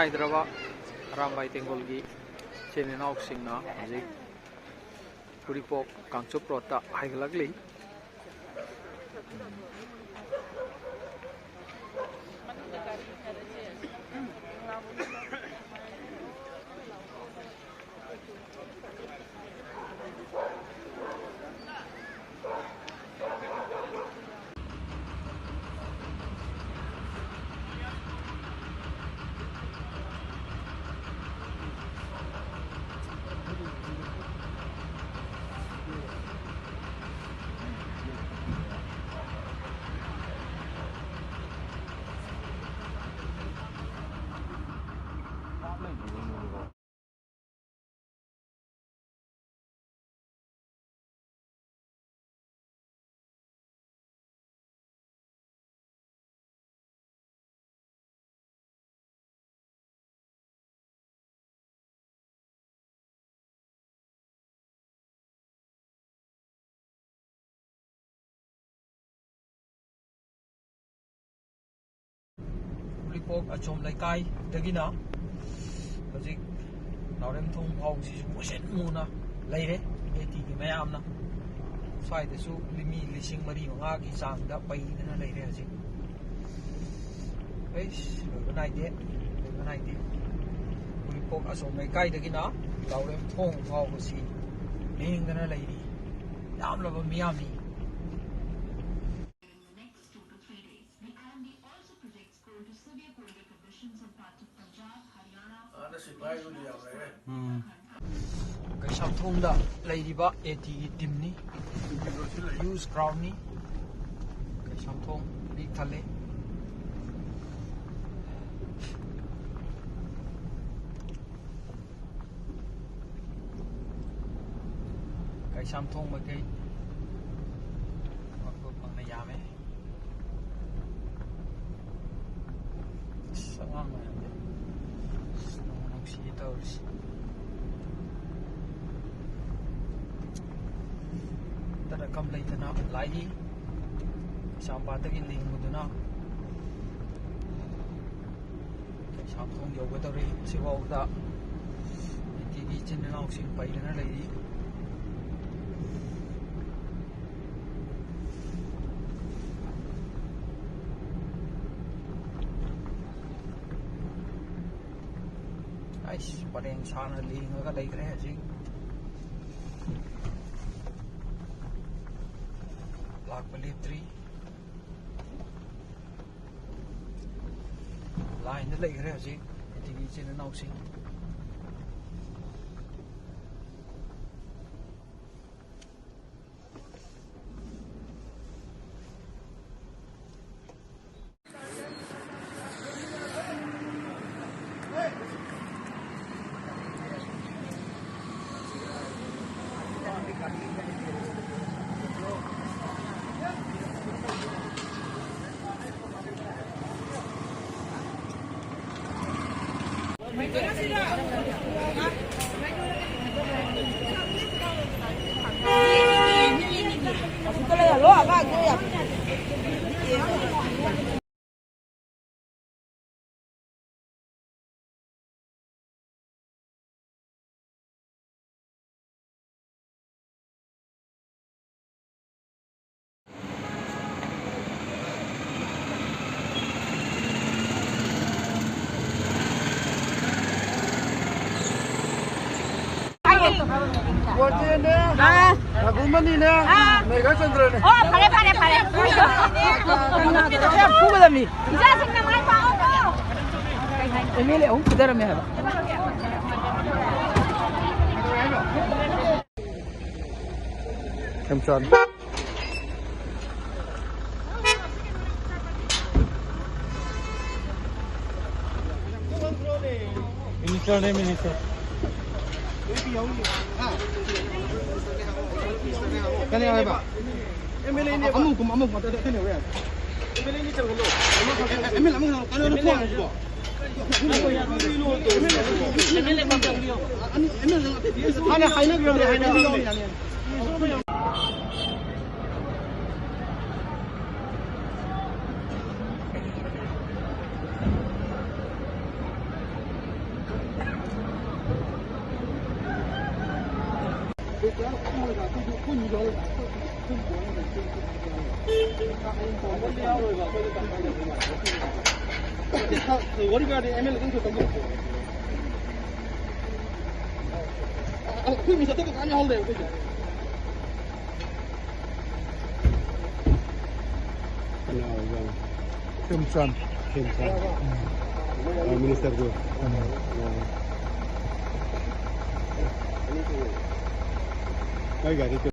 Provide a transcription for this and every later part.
नाइद्रबा रामबाई तेंगोलगी चेनेनाव सिंगना हजिक पुरीपोक कांगचुप रोडता हाइगलगली पुरीपोक अचोम लेकाई दगिना हजिक नारेम थोंग फाउसिसु मुसेन मुना लेरे एटी की मयामना स्वाइदसु लिमी लिसिंग मरी मंगा की चांगदा पैदना लेरे हजिक लोइबनाइदे पुरीपोक अचोम लेकाई दगिना नारेम थोंग फाउसी लेंगदना लेरी यामलबा मियामी Samthongda leiriba AT gi timni use crown ni Samthong big thale kai Samthong ma kai makko pangna yame sangang ma si tawsi tara kam leitana lai sampatagi linguduna Samthong yogadari siwauda tigi chinnaw sing pailana leiri pareng sana linga ka dai kare ji block bali 3 line da lai kare ji tigi chen nau sing Gumanina, 내가 전들어네. 파래. 부가담이. 이자 생각 많이 파오고. 에밀리 온 그대로면 해봐. 감사합 Minister. Cái này ai bảo? Em lên đi. Amuk mà tao thế nào vậy? Em lên đi chẳng có lỗ. Em làm cái nó quăng của. Em lên bằng đồng liêu. Anh này hay nó cái này. 머리가 ML 정도 되고. 그 미사 또 까냐 할래 그죠? Kemsan. Minister tu. Baik ada itu.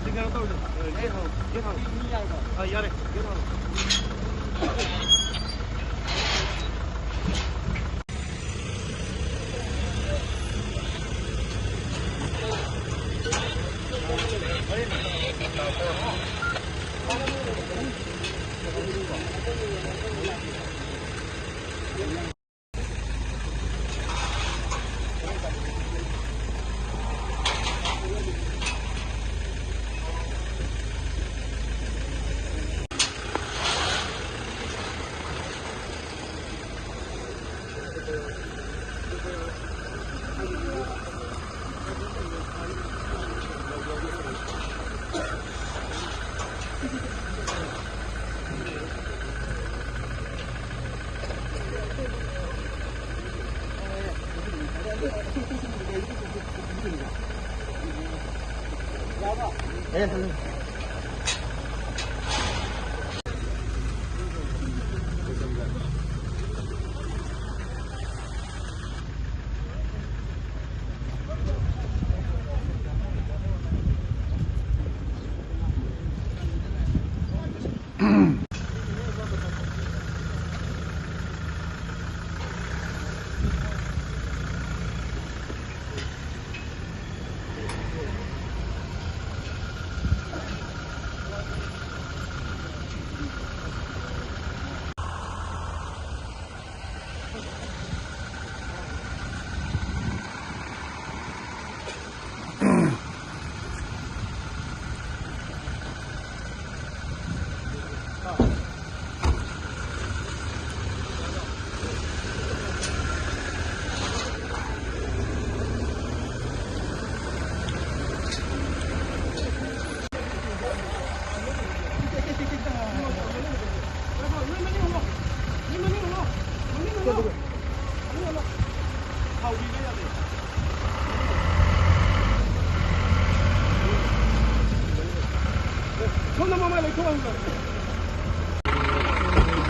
Tinggal tahu je. Dia tahu. Ya deh. Dia tahu.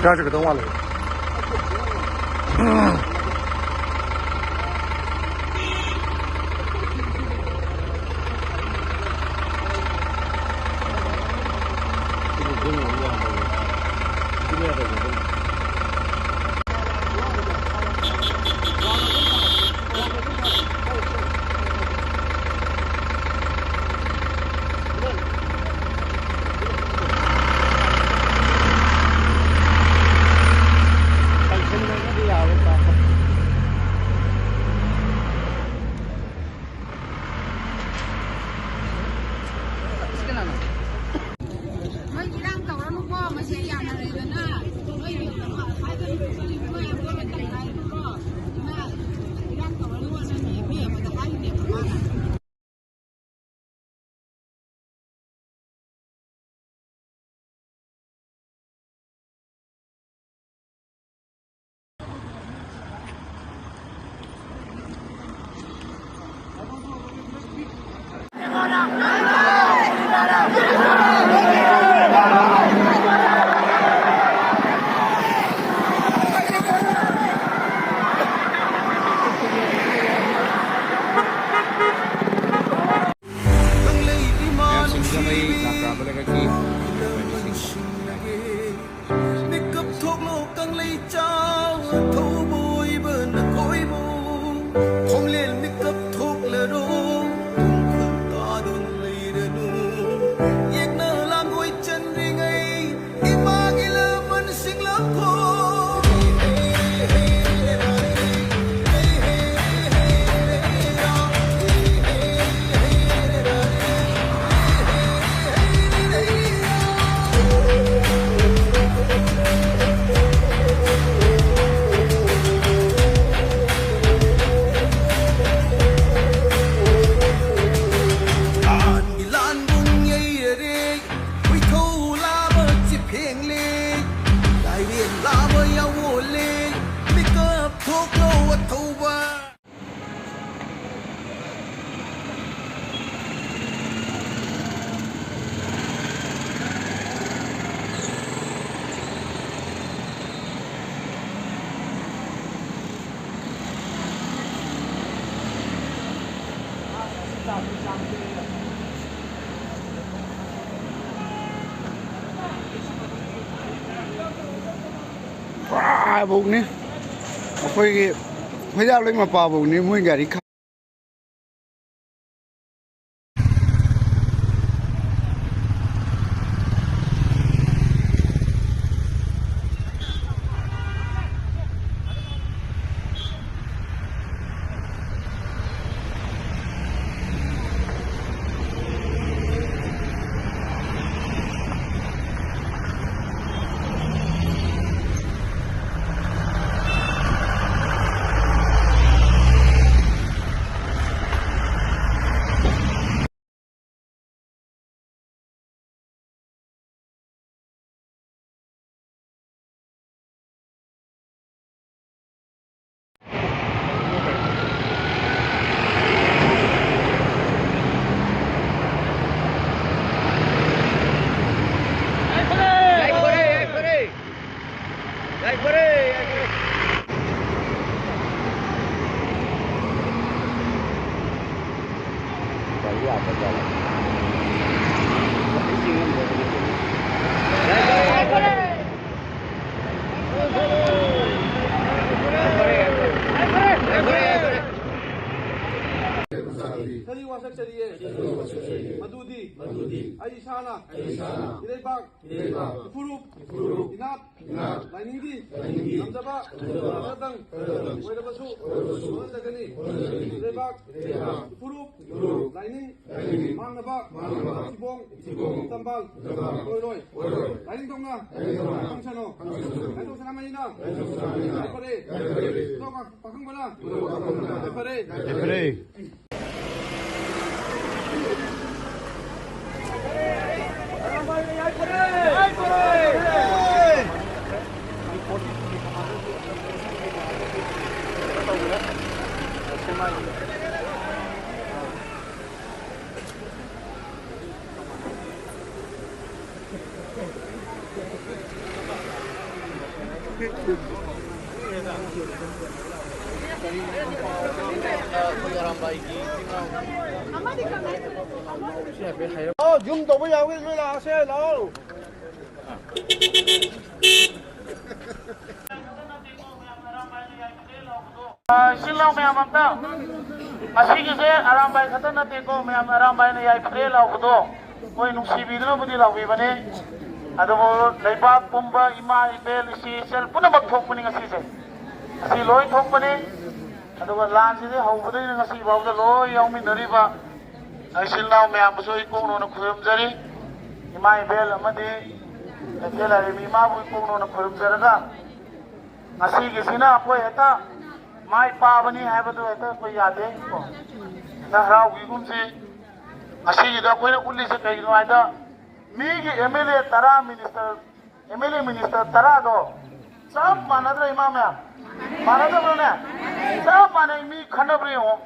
加这个灯完了。Bụng ní, khơi khơi ra lên mà vào bụng ní mua gà đi. Kali wasak chaliye madudi ai sana irebak furup inat lainindi namjaba kadang oirabasu dagani irebak furup laining mangnaba tibong tambal roy laining donga angchano aito sanamanina pare doka pakang bala pare Zoom tàu bây giờ cái là xe đâu Silang may amanta. Asigi se aram bay khatan na teko may aram bay na yai pre law kudo. Koi nung sibi dino budi law bane. Ado mo leibak pumba ima ibel si sel puna magthok puni ngasi se. Asi loy thok puni. Ado wa lan si de hau budai ngasi baw da loy yaw mi nari ba. Silang may amso ikong no na khuyum jari. Ima ibel amadi. Kela re mi ma bu ikong no na khuyum jaraga. Ngasi gisina koi eta mai pa bani hai ba to eta koi yade ko na rao gi gum si asi da koi na kulli se kai no aida mi gi MLA tara minister tara do sab manadra imam ya manadra bone sab manai mi khandabri ho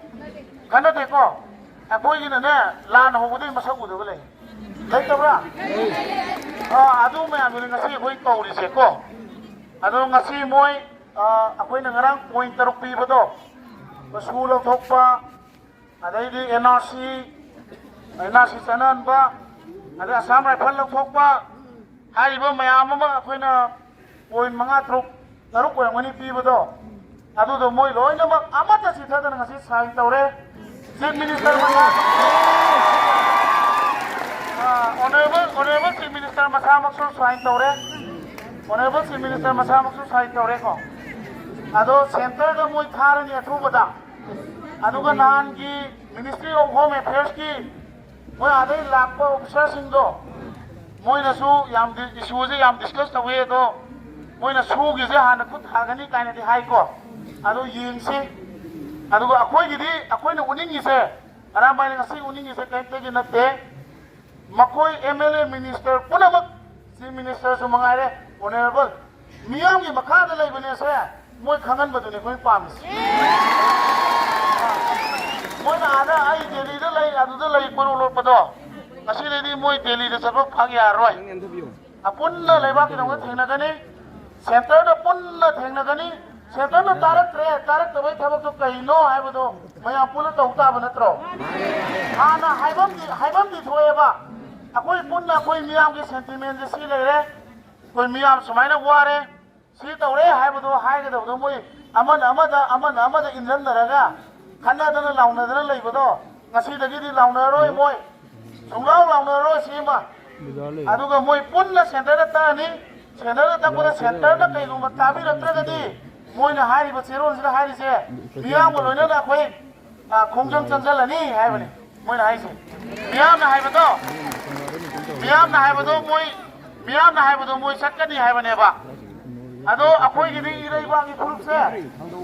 khanda de ko a koi gi na ne lan ho budai masak u do le lai tabra adu me ami ngasi koi kauri se ko adu ngasi moi ako'y nangarang point taruk piba do. Masulaw thokpa, aday di NRC sanan ba, aday Assam Rifle lang thokpa, hari ba mayama ba ako'y na point mga taruk ko yung mani piba do. Ado do mo'y loy na mag amata si tada nga si Sahin Taure, Chief Minister mga Honorable Chief Minister masamak sur Sahin Taure, Honorable Chief Minister masamak sur Sahin Taure ko. Ado center da moi thar ni athu bada adu ga nan ki Ministry of Home Affairs ki moi adai lakpa officer sing do moi na su yam issue je yam discuss ta we do moi na su gi je han khut hagani kaina di hai ko adu ying se adu ga akoi gi di akoi na uning gi se ara mai na si uning gi se kai te gi na te makoi MLA minister punamak si minister su mangare honorable miyam gi makha da lai bane se moi khangan badune koi pams moi na ada ai Delhi da lai adu da lai panu lo pado kasi re moi Delhi da sabak phag ya roi apun na leba ki dong thengna gani center da pun na thengna gani ꯁꯦꯟꯇꯔꯅ ꯇꯥꯔꯛꯇꯕꯩ ꯊꯕꯛꯇꯣ ꯀꯩꯅꯣ ꯍꯥꯏꯕꯗꯣ ꯃꯌꯥꯝ ꯄꯨꯟꯅ ꯇꯧ ꯇꯥꯕ ꯅꯠꯇ꯭ꯔꯣ ꯍꯥꯟꯅ ꯍꯥꯏꯐꯝꯗꯤ ꯊꯣꯛꯑꯦꯕ ꯑꯩꯈꯣꯏ ꯄꯨꯟꯅ ꯑꯩꯈꯣꯏ ꯃꯤꯌꯥꯝꯒꯤ ꯁꯦꯟꯇꯤꯃꯦꯟꯁꯦ ꯁꯤ ꯂꯩꯔꯦ ꯑꯩꯈꯣꯏ ꯃꯤꯌꯥꯝ ꯁꯨꯃꯥꯏꯅ ꯋꯥꯔꯦ ꯁꯤ ꯇꯧꯔꯦ ꯍꯥꯏꯕꯗꯣ ꯍꯥꯏꯒꯗꯕꯗꯣ ꯃꯣꯏ ꯑꯃꯅ ꯑꯃꯗ ꯏꯟꯖꯟꯅꯔꯒ ꯈꯟꯅꯗꯅ ꯂꯥꯎꯅꯗꯅ ꯂꯩꯕꯗꯣ ꯉꯁꯤꯗꯒꯤꯗꯤ ꯂꯥꯎꯅꯔꯣꯏ ꯃꯣꯏ ꯁꯨꯡꯂꯥꯎ ꯂꯥꯎꯅꯔꯣꯏ ꯁꯤꯃ ꯑꯗꯨꯒ ꯃꯣꯏ ꯄꯨꯟꯅ ꯁꯦꯟꯇꯔꯗ ꯇꯛꯑꯅꯤ ꯁꯦꯟꯇꯔꯗ ꯇꯛꯄꯗ ꯁꯦꯟꯇꯔꯅ ꯀꯩꯒꯨꯝꯕ ꯇꯥꯕꯤꯔꯛꯇ꯭ꯔꯒꯗꯤ ꯃꯣꯏꯅ ꯍꯥꯏꯔꯤꯕ ꯆꯦꯔꯣꯜꯁꯤꯗ ꯍꯥꯏꯔꯤꯁꯦ ꯃꯤꯌꯥꯝꯒ ꯂꯣꯏꯅꯅ ꯑꯩꯈꯣꯏ ꯈꯣꯡꯖꯪ ꯆꯪꯁꯤꯜꯂꯅꯤ ꯍꯥꯏꯕꯅꯤ ꯃꯣꯏꯅ ꯍꯥꯏꯁꯦ ꯃꯤꯌꯥꯝꯅ ꯍꯥꯏꯕꯗꯣ ꯃꯣꯏ ꯆꯠꯀꯅꯤ ꯍꯥꯏꯕꯅꯦꯕ ꯑꯗꯣ ꯑꯩꯈꯣꯏꯒꯤꯗꯤ ꯏꯔꯩꯕꯥꯛꯀꯤ ꯐꯨꯔꯨꯞꯁꯦ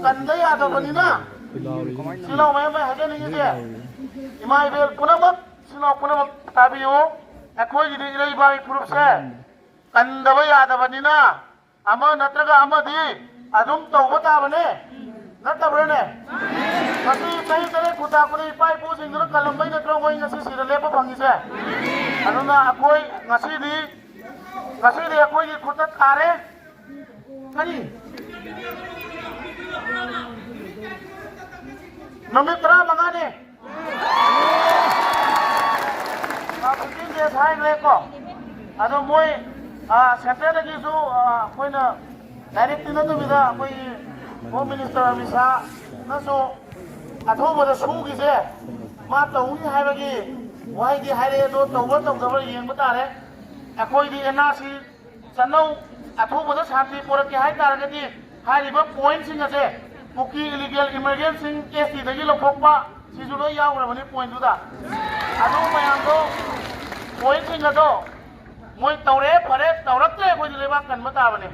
ꯀꯟꯗ ꯌꯥꯗꯕꯅꯤꯅ ꯁꯤꯅꯥꯎ ꯃꯌꯥꯝ ꯍꯥꯏꯖꯅꯤꯡꯉꯤꯁꯦ ꯏꯃꯥ ꯏꯕꯦꯜ ꯄꯨꯝꯅꯃꯛ ꯁꯤꯅꯥꯎ ꯄꯨꯝꯅꯃꯛ ꯇꯥꯕꯤꯌꯨ ꯑꯩꯈꯣꯏꯒꯤꯗꯤ ꯏꯔꯩꯕꯥꯛꯀꯤ ꯐꯨꯔꯨꯞꯁꯦ ꯀꯟꯗꯕ ꯌꯥꯗꯕꯅꯤꯅ ꯑꯃ ꯅꯠꯇ꯭ꯔꯒ ꯑꯃꯗꯤ ꯑꯗꯨꯝ ꯇꯧꯕ ꯇꯥꯕꯅꯦ ꯅꯠꯇꯕ꯭ꯔꯅꯦ ꯉꯁꯤ ꯆꯍꯤ ꯇꯔꯦꯠ ꯈꯨꯟꯇꯥꯛꯄꯗ ꯏꯄꯥ ꯏꯄꯨꯁꯤꯡꯗꯨꯅ ꯀꯜꯂꯝꯕꯩ ꯅꯠꯇ꯭ꯔꯣ ꯑꯩꯈꯣꯏ ꯉꯁꯤ ꯁꯤꯗ ꯂꯦꯞꯄ ꯐꯪꯉꯤꯁꯦ ꯑꯗꯨꯅ ꯑꯩꯈꯣꯏ ꯉꯁꯤꯗꯤ ꯑꯩꯈꯣꯏꯒꯤ ꯈꯨꯠꯇ ꯊꯥꯔꯦ ꯀꯔꯤ ꯅꯨꯃꯤꯠ 15ꯅꯤ 15 days ꯍꯥꯏꯈ꯭ꯔꯦꯀꯣ ꯑꯗꯣ ꯃꯣꯏ ꯁꯦꯟꯇꯔꯗꯒꯤꯁꯨ ꯑꯩꯈꯣꯏꯅ ꯗꯥꯏꯔꯦꯛꯇꯤ ꯅꯠꯇꯕꯤꯗ ꯑꯩꯈꯣꯏꯒꯤ ꯍꯣꯝ ꯃꯤꯅꯤꯁꯇꯔ ꯑꯃꯤꯠ ꯁꯥꯍꯅꯁꯨ ꯑꯊꯨꯕꯗ ꯁꯨꯒꯤꯁꯦ ꯃꯥ ꯇꯧꯅꯤ ꯍꯥꯏꯕꯒꯤ ꯋꯥꯍꯩꯗꯤ ꯍꯥꯏꯔꯛꯑꯦ ꯑꯗꯣ ꯇꯧꯕ ꯇꯧꯗꯕ꯭ꯔꯥ ꯌꯦꯡꯕ ꯇꯥꯔꯦ ꯑꯩꯈꯣꯏꯗꯤ NRC ꯆꯠꯅꯧ ꯑꯊꯨꯕꯗ ꯁꯥꯟꯇꯤ ꯄꯨꯔꯛꯀꯦ ꯍꯥꯏꯇꯥꯔꯒꯗꯤ ꯍꯥꯏꯔꯤꯕ ꯄꯣꯏꯟꯠꯁꯤꯡ ꯑꯁꯦ ꯀꯨꯀꯤ ꯏꯂꯤꯒꯦꯜ ꯏꯃꯤꯒ꯭ꯔꯦꯟꯠꯁꯤꯡ STꯗꯒꯤ ꯂꯧꯊꯣꯛꯄ ꯁꯤꯁꯨ ꯂꯣꯏ ꯌꯥꯎꯈ꯭ꯔꯕꯅꯤ ꯄꯣꯏꯟꯠꯇꯨꯗ ꯑꯗꯨ ꯃꯌꯥꯝꯗꯣ ꯄꯣꯏꯟꯠꯁꯤꯡ ꯑꯗꯣ ꯃꯣꯏ ꯇꯧꯔꯛꯑꯦ ꯐꯔꯦ ꯇꯧꯔꯛꯇ꯭ꯔꯦ ꯑꯩꯈꯣꯏꯗꯤ ꯂꯩꯕꯥꯛ ꯀꯟꯕ ꯇꯥꯕꯅꯤ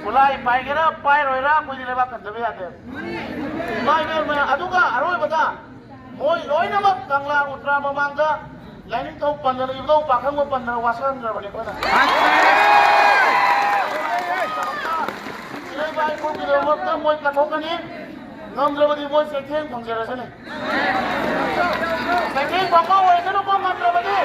ꯈꯨꯠꯂꯥꯏ ꯄꯥꯏꯒꯦꯔꯥ ꯄꯥꯏꯔꯣꯏꯔꯥ ꯑꯩꯈꯣꯏꯗꯤ ꯂꯩꯕꯥꯛ ꯀꯟꯗꯕ ꯌꯥꯗꯦ ꯏꯃꯥ ꯏꯕꯦꯜ ꯃꯌꯥꯝ ꯑꯗꯨꯒ ꯑꯔꯣꯏꯕꯗ ꯃꯣꯏ ꯂꯣꯏꯅꯃꯛ ꯀꯪꯂꯥ ꯎꯇ꯭ꯔꯥ ꯃꯃꯥꯡꯗ ꯂꯥꯏꯅꯤꯡꯊꯧ ꯄꯟꯗꯅ ꯏꯕꯨꯙꯧ ꯄꯥꯈꯪꯕ ꯄꯟꯗꯅ ꯋꯥꯁꯛꯍꯟꯈ꯭ꯔꯕꯅꯤ ꯑꯩꯈꯣꯏꯅ ꯏꯔꯩꯕꯥꯛ ꯏꯄꯨꯒꯤꯗꯃꯛꯇ ꯃꯣꯏ ꯀꯠꯊꯣꯛꯀꯅꯤ ꯉꯝꯗ꯭ꯔꯕꯗꯤ ꯃꯣꯏ ꯆꯩꯊꯦꯡ ꯐꯪꯖꯔꯁꯅꯤ ꯆꯩꯊꯦꯡ ꯐꯪꯕ ꯑꯣꯏꯁꯅꯨꯀꯣ ꯉꯝꯗ꯭ꯔꯕꯗꯤ